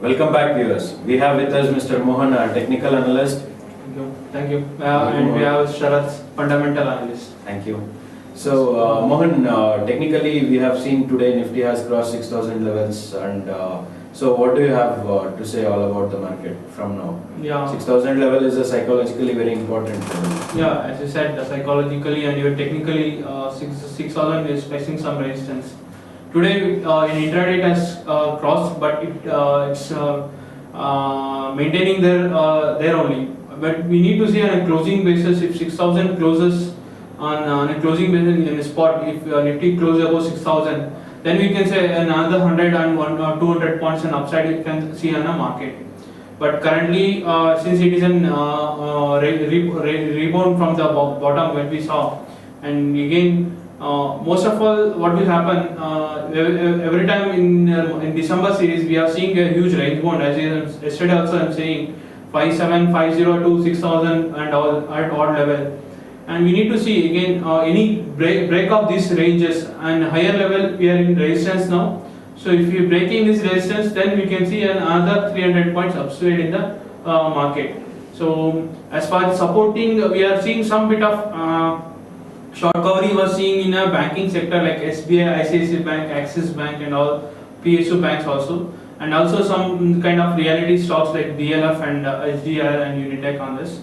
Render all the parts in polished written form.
Welcome back, viewers. We have with us Mr. Mohan, a technical analyst. Thank you. Thank you. And we have Sharath, fundamental analyst. Thank you. So, Mohan, technically we have seen today Nifty has crossed 6,000 levels, and so what do you have to say all about the market from now? Yeah. 6,000 level is a psychologically very important level. Yeah, as you said, psychologically and even technically, 6,000 is facing some resistance. Today, in intraday it has crossed, but it's maintaining there only. But we need to see on a closing basis if 6,000 closes on a closing basis in a spot. If Nifty closes above 6,000, then we can say another 100 and 200 points and upside you can see on the market. But currently, since it is in rebound from the bottom when we saw, and again. Most of all, what will happen every time in December series, we are seeing a huge range bound. As yesterday also, I'm saying 5750 to 6,000 and all at odd level, and we need to see again any break of these ranges and higher level. We are in resistance now, so if we breaking this resistance, then we can see another 300 points upside in the market. So as far as supporting, we are seeing some bit of short coverage was seeing in a banking sector like SBI, ICICI Bank, Axis Bank and all PSU banks also, and also some kind of reality stocks like DLF and HDR and Unitech on this.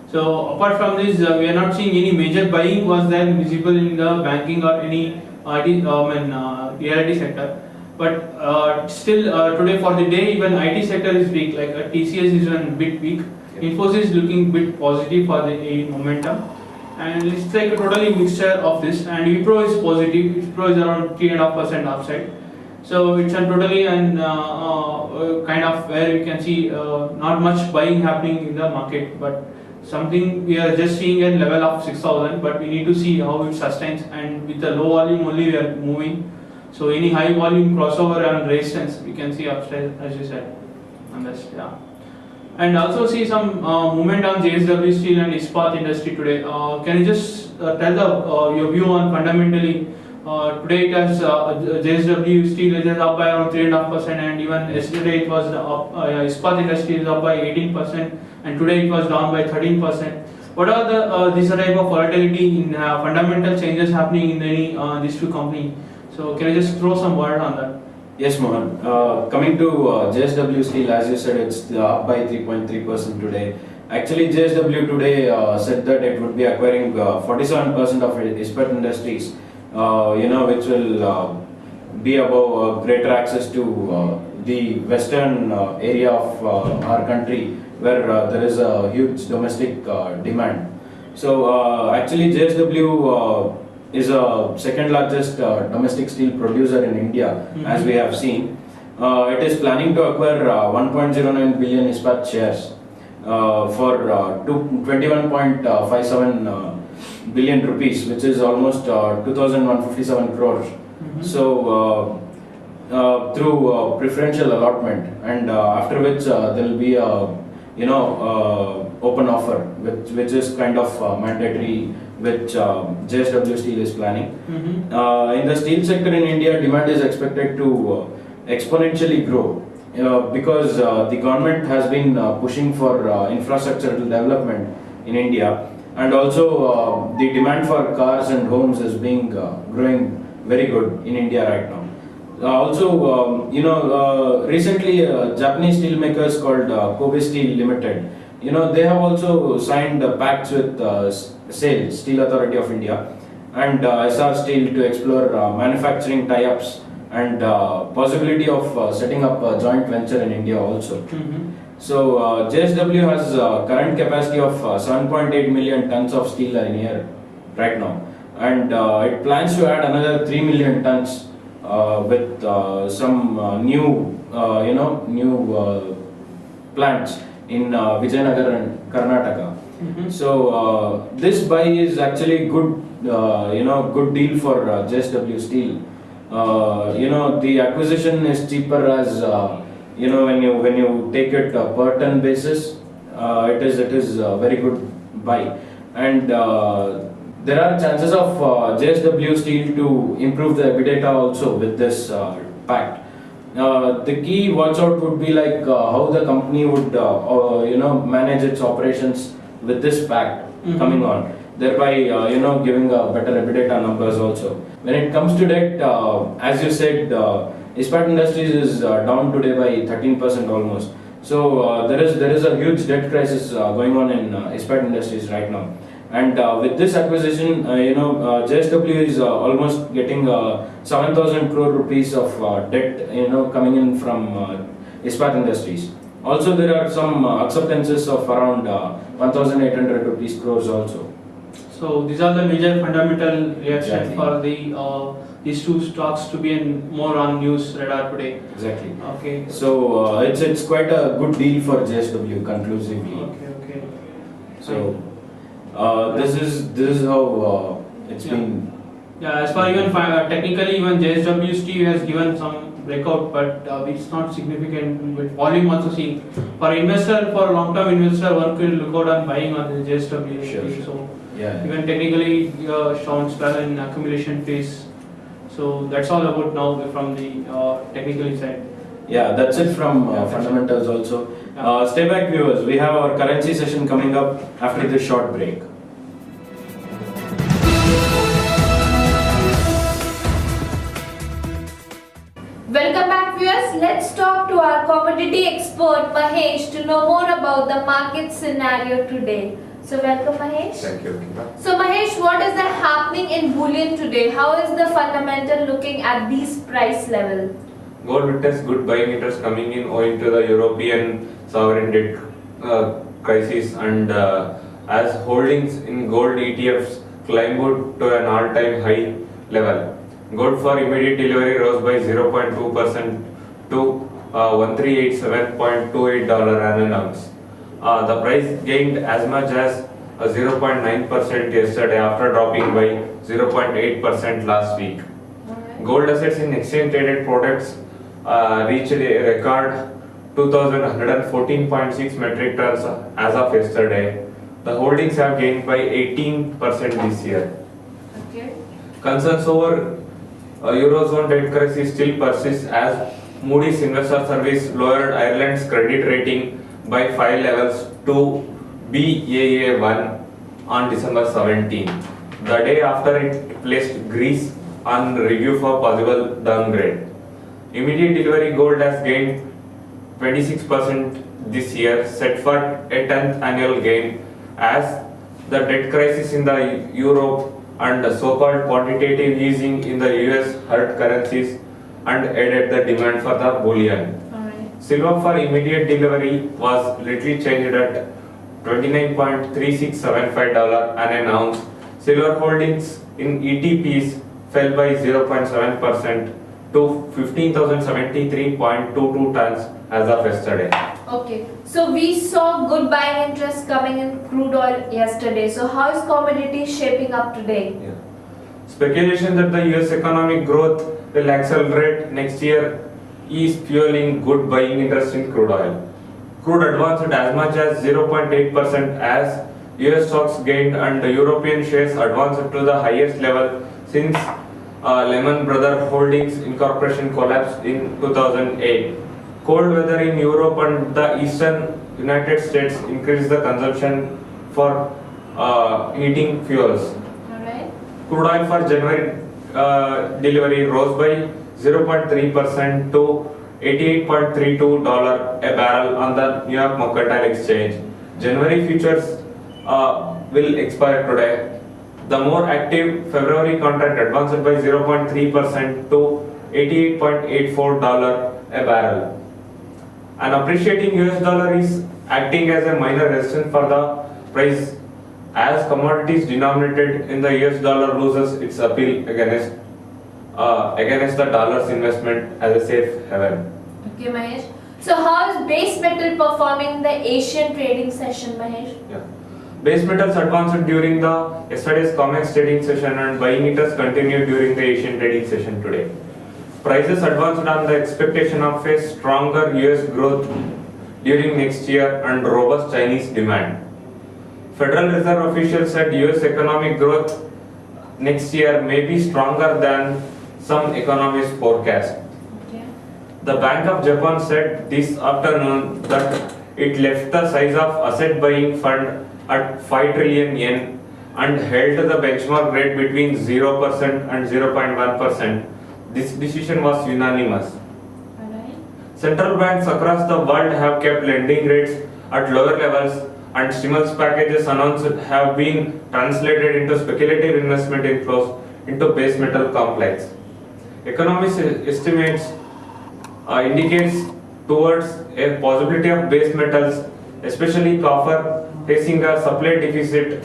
So apart from this, we are not seeing any major buying was there visible in the banking or any reality sector. But still today for the day, even IT sector is weak, like TCS is a bit weak. Infosys is looking bit positive for the momentum. And it's like a totally mixture of this, and Wipro is positive. Wipro is around 3.5% upside, so it's a totally and kind of where you can see not much buying happening in the market, but something we are just seeing a level of 6,000. But we need to see how it sustains, and with the low volume only we are moving. So any high volume crossover and resistance we can see upside, as you said, and that's And also see some movement on JSW Steel and Ispat industry today. Can you just tell your view on fundamentally? Today it has JSW Steel is up by around 3.5%, and even yesterday it was up. Ispat industry is up by 18%, and today it was down by 13%. What are this type of volatility in fundamental changes happening in these two companies? So can you just throw some word on that? Yes, Mohan. Coming to JSW Steel, as you said, it's up by 3.3% today. Actually, JSW today said that it would be acquiring 47% of Ispat Industries, which will be above greater access to the western area of our country, where there is a huge domestic demand. So, actually, JSW is a second largest domestic steel producer in India, as we have seen. It is planning to acquire 1.09 billion Ispat shares for 21.57 billion rupees, which is almost 2,157 crores. So through preferential allotment, and after which there will be a open offer, which is kind of mandatory, which JSW Steel is planning. In the steel sector in India, demand is expected to exponentially grow because the government has been pushing for infrastructural development in India, and also the demand for cars and homes is being growing very good in India right now. Recently Japanese steel makers called Kobe Steel Limited, they have also signed pacts with SAIL, Steel Authority of India, and SR Steel to explore manufacturing tie-ups and possibility of setting up a joint venture in India also. So JSW has current capacity of 7.8 million tons of steel a year right now, and it plans to add another 3 million tons with some new plants in Vijayanagar and Karnataka. So this buy is actually good, good deal for JSW Steel. The acquisition is cheaper as when you take it per ton basis, it is a very good buy, and there are chances of JSW Steel to improve the EBITDA also with this pact. The key watch out would be like how the company would manage its operations with this pact coming on, thereby giving a better EBITDA numbers also. When it comes to debt, as you said, Ispat Industries is down today by 13% almost. So there is a huge debt crisis going on in Ispat Industries right now. And with this acquisition, JSW is almost getting 7,000 crore rupees of debt, coming in from Ispat Industries. Also, there are some acceptances of around 1,800 rupees crores also. So these are the major fundamental reactions Exactly. for these two stocks to be more on news radar today. Exactly. Okay. So it's quite a good deal for JSW conclusively. Okay. So this is how it's Yeah. been. Yeah, as far even technically, even JSW Steel has given some breakout, but it's not significant with volume also seen. For investor, for long-term investor, one could look out on buying on the JSW Sure, Steel. sure. So Yeah. even technically, sounds well in accumulation phase. So that's all about now from the technical side. Yeah, that's it from Yeah, that's it. fundamentals also. Yeah. Stay back, viewers. We have our currency session coming up after this short break. Welcome back, viewers. Let's talk to our commodity expert Mahesh to know more about the market scenario today. So, welcome, Mahesh. Thank you, Kira. So, Mahesh, what is happening in bullion today? How is the fundamental looking at these price level? Gold witnessed good buying interest coming in owing to the European sovereign debt crisis, and as holdings in gold ETFs climbed to an all-time high level. Gold for immediate delivery rose by 0.2% to $1,387.28 an ounce. The price gained as much as 0.9% yesterday after dropping by 0.8% last week. Gold assets in exchange traded products reached a record 2,114.6 metric tons as of yesterday. The holdings have gained by 18% this year. Okay. Concerns over Eurozone debt crisis still persists as Moody's Investor Service lowered Ireland's credit rating by 5 levels to Baa1 on December 17, the day after it placed Greece on review for possible downgrade. Immediate delivery gold has gained 26% this year, set for a 10th annual gain as the debt crisis in the Europe and the so-called quantitative easing in the US hurt currencies and aided the demand for the bullion. Alright. Silver for immediate delivery was little changed at $29.3675 an ounce. Silver holdings in ETPs fell by 0.7% to 15,073.22 tons as of yesterday. Okay. So, we saw good buying interest coming in crude oil yesterday. So, how is commodity shaping up today? Yeah. Speculation that the US economic growth will accelerate next year is fueling good buying interest in crude oil. Crude advanced as much as 0.8% as US stocks gained and the European shares advanced to the highest level since Lehman Brothers Holdings Incorporation collapsed in 2008. Cold weather in Europe and the eastern United States increased the consumption for heating fuels. Alright. Crude oil for January delivery rose by 0.3% to $88.32 a barrel on the New York Mercantile Exchange. January futures will expire today. The more active February contract advanced by 0.3% to $88.84 a barrel. An appreciating US dollar is acting as a minor resistance for the price as commodities denominated in the US dollar loses its appeal against the dollar's investment as a safe haven. Okay, Mahesh. So, how is base metal performing in the Asian trading session, Mahesh? Yeah. Base metals advanced during the yesterday's COMEX trading session and buying interest continued during the Asian trading session today. Prices advanced on the expectation of a stronger US growth during next year and robust Chinese demand. Federal Reserve officials said US economic growth next year may be stronger than some economists forecast. Okay. The Bank of Japan said this afternoon that it left the size of asset buying fund at 5 trillion yen and held the benchmark rate between 0% and 0.1%. This decision was unanimous. Alright. Central banks across the world have kept lending rates at lower levels, and stimulus packages announced have been translated into speculative investment inflows into base metal complex. Economists estimates indicates towards a possibility of base metals, especially copper, facing a supply deficit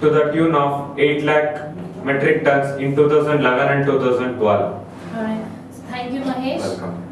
to the tune of 8 lakh metric tons in 2011 and 2012. Alright. Thank you, Mahesh. Welcome.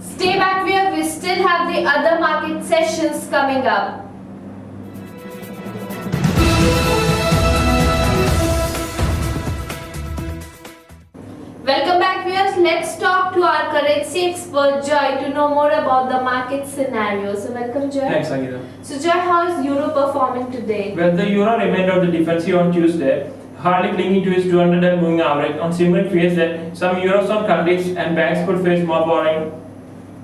Stay back where we still have the other market sessions coming up. Welcome back viewers. Let's talk to our currency expert Joy to know more about the market scenario. So welcome Joy. Thanks, Angela. So Joy, how is Euro performing today? Well, the euro remained on the defensive on Tuesday, hardly clinging to its 200 moving average on simmering fears that some eurozone countries and banks could face more borrowing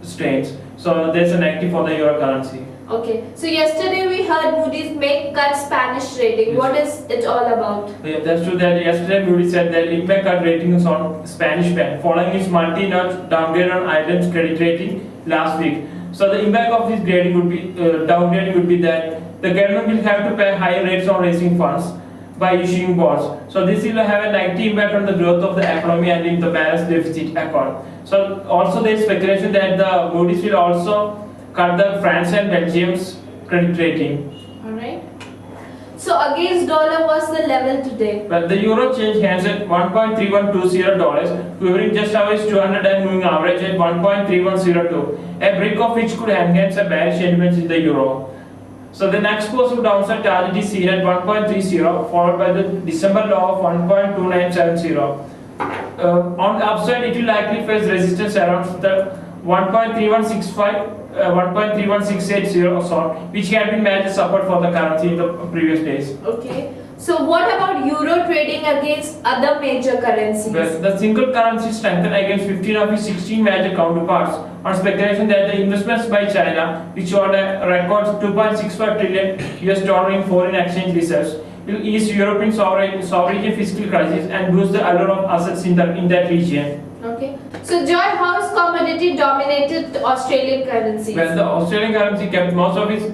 strains. So there's a negative for the euro currency. Okay. So yesterday we heard Moody's make cut Spanish rating. Yes. What is it all about? Yeah, that's true that yesterday Moody's said that it may cut ratings on Spanish bank following its multi-notch downgrade on Ireland's credit rating last week. So the impact of this grading would be downgrading would be that the government will have to pay higher rates on raising funds by issuing bonds. So this will have a negative impact on the growth of the economy and in the balance deficit account. So also there is speculation that the Moody's will also cut the France and Belgium's credit rating. Alright. So against dollar, what's the level today? Well, the euro changed hands at $1.3120, quivering just over its 200 and moving average at 1.3102, a break of which could enhance a bearish sentiments in the euro. So the next possible downside target is seen at 1.30, followed by the December low of 1.2970. On the upside, it will likely face resistance around the 1.3165, 1.31680 sort, which had been matched support for the currency in the previous days. Okay. So what about euro trading against other major currencies? Well, the single currency strengthened against 15 of its 16 major counterparts on speculation that the investments by China, which were a record $2.65 trillion in foreign exchange reserves, will ease European sovereignty fiscal crisis and boost the allure of assets in that region. Okay. So Joy, how is commodity dominated Australian currencies? Well, the Australian currency kept most of its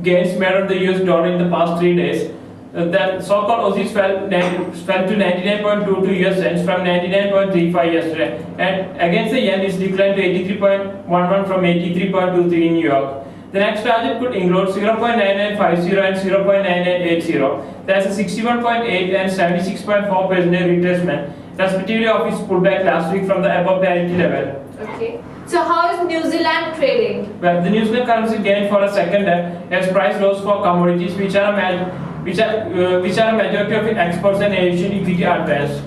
gains made on the US dollar in the past 3 days. The so-called Aussies fell to 99.22 US cents from 99.35 yesterday, and against the yen it's declined to 83.11 from 83.23 in New York. The next target could include 0.9950 and 0.9980. That's a 61.8 and 76.4% retracement, respectively, of its pullback last week from the above parity level. Okay. So how is New Zealand trading? Well, the New Zealand currency gained for a second day as price rose for commodities which are a majority of its exports and Asian equity advanced.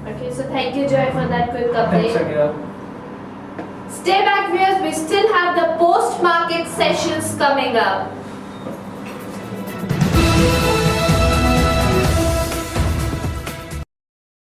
Okay, so thank you Joy for that quick Thanks, update. Akira. Stay back viewers, we still have the post-market sessions coming up.